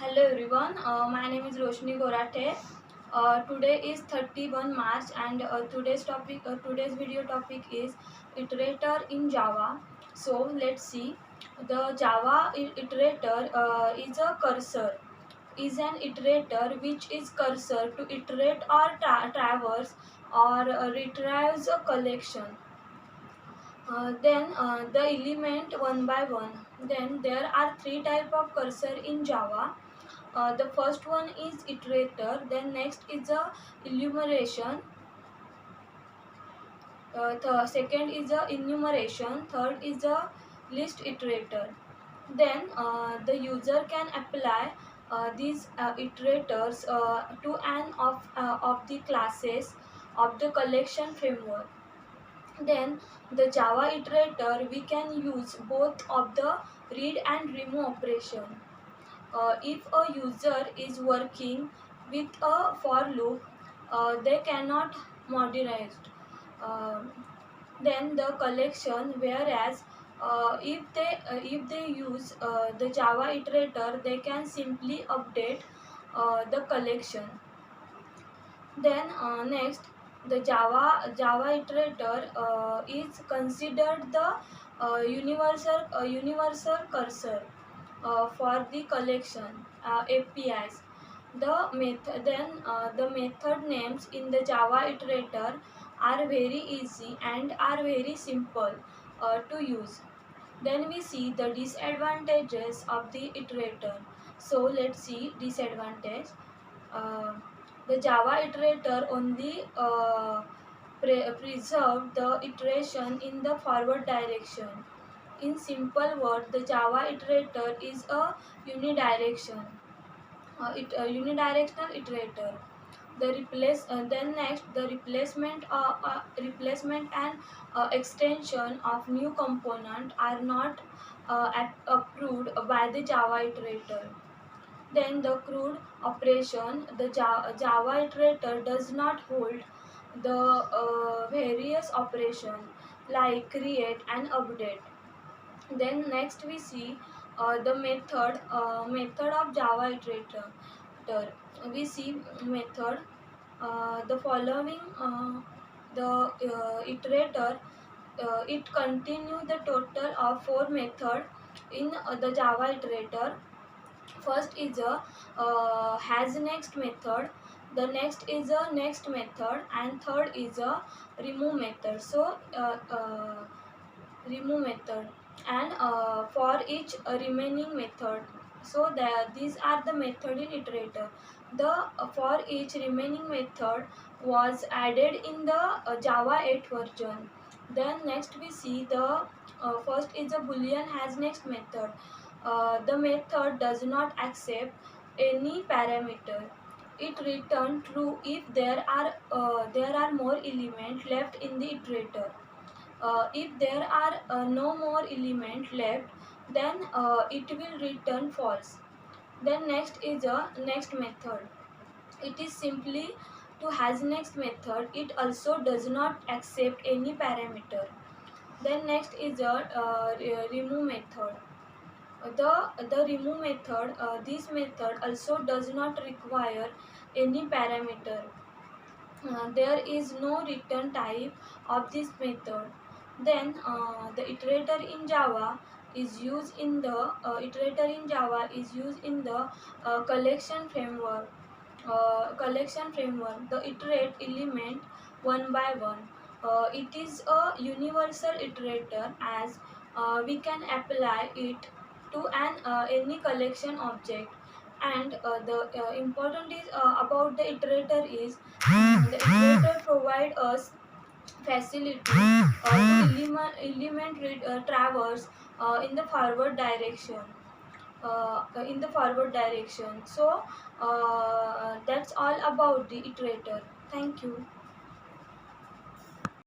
Hello everyone, my name is Roshni Gorathe. Today is 31 March and today's video topic is iterator in Java. So let's see. The Java iterator is a cursor, is an iterator which is cursor to iterate or traverse or retrieves a collection. Then the element one by one. Then there are three type of cursor in Java. The first one is iterator, then next is a enumeration, the second is a enumeration, third is a list iterator. Then the user can apply these iterators to an of the classes of the collection framework. Then the Java iterator, we can use both of the read and remove operation. If a user is working with a for loop, they cannot modernize. Uh, then the collection, whereas if they use the Java iterator, they can simply update the collection. Then next, the Java iterator is considered the universal cursor for the collection APIs. The method names in the Java iterator are very easy and are very simple to use. Then we see the disadvantages of the iterator. So let's see disadvantage. Uh, the Java iterator only preserve the iteration in the forward direction. In simple words, the Java iterator is a unidirectional iterator. Then next, the replacement and extension of new component are not approved by the Java iterator. Then the CRUD operation, the Java iterator does not hold the various operation like create and update. Then next we see the method of Java iterator. We see method the following the iterator it continue the total of 4 method in the Java iterator. First is a has next method, the next is a next method, and third is a remove method. So remove method, and for each remaining method. So these are the method in iterator. The for each remaining method was added in the Java 8 version. Then next we see the first is a boolean has next method. The method does not accept any parameter. It returns true if there are more elements left in the iterator. If there are no more elements left, then it will return false. Then next is a next method. It is simply to has next method. It also does not accept any parameter. Then next is a remove method. The remove method, this method also does not require any parameter. There is no return type of this method. Then the iterator in Java is used in the collection framework. The iterate element one by one. It is a universal iterator as we can apply it to an any collection object. And the important is about the iterator is the iterator provide us facility to traverse in the forward direction. So that's all about the iterator. Thank you.